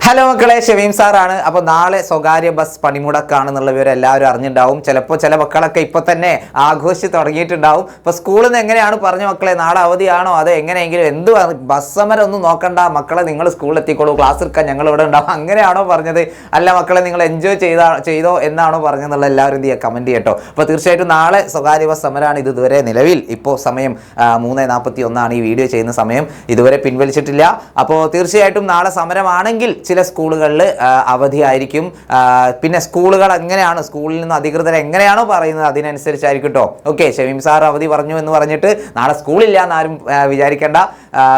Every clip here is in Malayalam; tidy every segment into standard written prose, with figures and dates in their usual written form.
ഹലോ മക്കളെ, ഷെവീം സാറാണ്. അപ്പോൾ നാളെ സ്വകാര്യ ബസ് പണിമുടക്കാണെന്നുള്ള വിവരം എല്ലാവരും അറിഞ്ഞിട്ടുണ്ടാവും. ചിലപ്പോൾ ചില മക്കളൊക്കെ ഇപ്പോൾ തന്നെ ആഘോഷിച്ച് തുടങ്ങിയിട്ടുണ്ടാവും. അപ്പോൾ സ്കൂളിൽ നിന്ന് എങ്ങനെയാണ് പറഞ്ഞ മക്കളെ, നാളെ അവധിയാണോ അതോ എങ്ങനെയെങ്കിലും എന്തുവാണ്, ബസ് സമരം ഒന്നും നോക്കണ്ട മക്കളെ, നിങ്ങൾ സ്കൂളിൽ എത്തിക്കോളൂ, ക്ലാസ് എടുക്കാൻ ഞങ്ങൾ ഇവിടെ ഉണ്ടാവും, അങ്ങനെയാണോ പറഞ്ഞത്? അല്ല മക്കളെ, നിങ്ങൾ എൻജോയ് ചെയ്തോ എന്നാണോ പറഞ്ഞതെന്നുള്ള എല്ലാവരും എന്ത് ചെയ്യുക, കമൻറ്റ് ചെയ്യട്ടോ. അപ്പോൾ തീർച്ചയായിട്ടും നാളെ സ്വകാര്യ ബസ് സമരമാണ്. ഇതുവരെ നിലവിൽ ഇപ്പോൾ സമയം 3:41 ഈ വീഡിയോ ചെയ്യുന്ന സമയം, ഇതുവരെ പിൻവലിച്ചിട്ടില്ല. അപ്പോൾ തീർച്ചയായിട്ടും നാളെ സമരമാണെങ്കിൽ ചില സ്കൂളുകളിൽ അവധിയായിരിക്കും. പിന്നെ സ്കൂളുകൾ എങ്ങനെയാണ്, സ്കൂളിൽ നിന്ന് അധികൃതർ എങ്ങനെയാണോ പറയുന്നത് അതിനനുസരിച്ചായിരിക്കും കേട്ടോ. ഓക്കെ, ഷമീം സാർ അവധി പറഞ്ഞു എന്ന് പറഞ്ഞിട്ട് നാളെ സ്കൂളില്ല എന്നാരും വിചാരിക്കേണ്ട.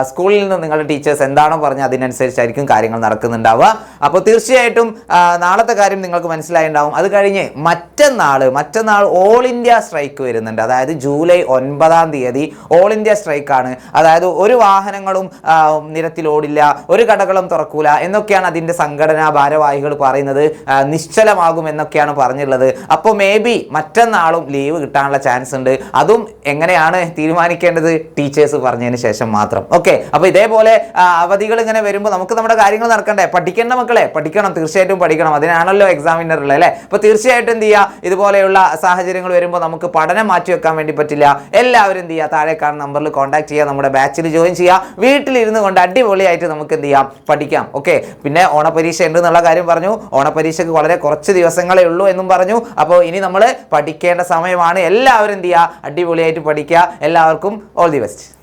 സ്കൂളിൽ നിന്ന് നിങ്ങളുടെ ടീച്ചേഴ്സ് എന്താണോ പറഞ്ഞത് അതിനനുസരിച്ചായിരിക്കും കാര്യങ്ങൾ നടക്കുന്നുണ്ടാവുക. അപ്പോൾ തീർച്ചയായിട്ടും നാളത്തെ കാര്യം നിങ്ങൾക്ക് മനസ്സിലായിട്ടുണ്ടാവും. അത് കഴിഞ്ഞ് മറ്റന്നാൾ ഓൾ ഇന്ത്യ സ്ട്രൈക്ക് വരുന്നുണ്ട്. അതായത് ജൂലൈ 9 ഓൾ ഇന്ത്യ സ്ട്രൈക്കാണ്. അതായത് ഒരു വാഹനങ്ങളും നിരത്തിലോടില്ല, ഒരു കടകളും തുറക്കൂല എന്നൊക്കെയാണ് അതിൻ്റെ സംഘടനാ ഭാരവാഹികൾ പറയുന്നത്. നിശ്ചലമാകും എന്നൊക്കെയാണ് പറഞ്ഞിട്ടുള്ളത്. അപ്പോൾ മേ ബി മറ്റന്നാളും ലീവ് കിട്ടാനുള്ള ചാൻസ് ഉണ്ട്. അതും എങ്ങനെയാണ് തീരുമാനിക്കേണ്ടത്, ടീച്ചേഴ്സ് പറഞ്ഞതിന് ശേഷം മാത്രം. ഓക്കെ, അപ്പോൾ ഇതേപോലെ അവധികൾ ഇങ്ങനെ വരുമ്പോൾ നമുക്ക് നമ്മുടെ കാര്യങ്ങൾ നടക്കണ്ടേ? പഠിക്കേണ്ട മക്കളെ, പഠിക്കണം, തീർച്ചയായിട്ടും പഠിക്കണം. അതിനാണല്ലോ എക്സാമിനർ ഉള്ളത് അല്ലേ? അപ്പോൾ തീർച്ചയായിട്ടും എന്ത് ചെയ്യുക, ഇതുപോലെയുള്ള സാഹചര്യങ്ങൾ വരുമ്പോൾ നമുക്ക് പഠനം മാറ്റി വെക്കാൻ വേണ്ടി പറ്റില്ല. എല്ലാവരും എന്ത് ചെയ്യുക, താഴെ കാണുന്ന നമ്പറിൽ കോൺടാക്ട് ചെയ്യുക, നമ്മുടെ ബാച്ചിൽ ജോയിൻ ചെയ്യുക. വീട്ടിലിരുന്ന് കൊണ്ട് അടിപൊളിയായിട്ട് നമുക്ക് എന്ത് ചെയ്യാം, പഠിക്കാം. ഓക്കെ, പിന്നെ ഓണപരീക്ഷ ഉണ്ട് എന്നുള്ള കാര്യം പറഞ്ഞു. ഓണപരീക്ഷയ്ക്ക് വളരെ കുറച്ച് ദിവസങ്ങളേ ഉള്ളൂ എന്നും പറഞ്ഞു. അപ്പോൾ ഇനി നമ്മൾ പഠിക്കേണ്ട സമയമാണ്. എല്ലാവരും എന്ത് ചെയ്യുക, അടിപൊളിയായിട്ട് പഠിക്കുക. എല്ലാവർക്കും ഓൾ ദി ബെസ്റ്റ്.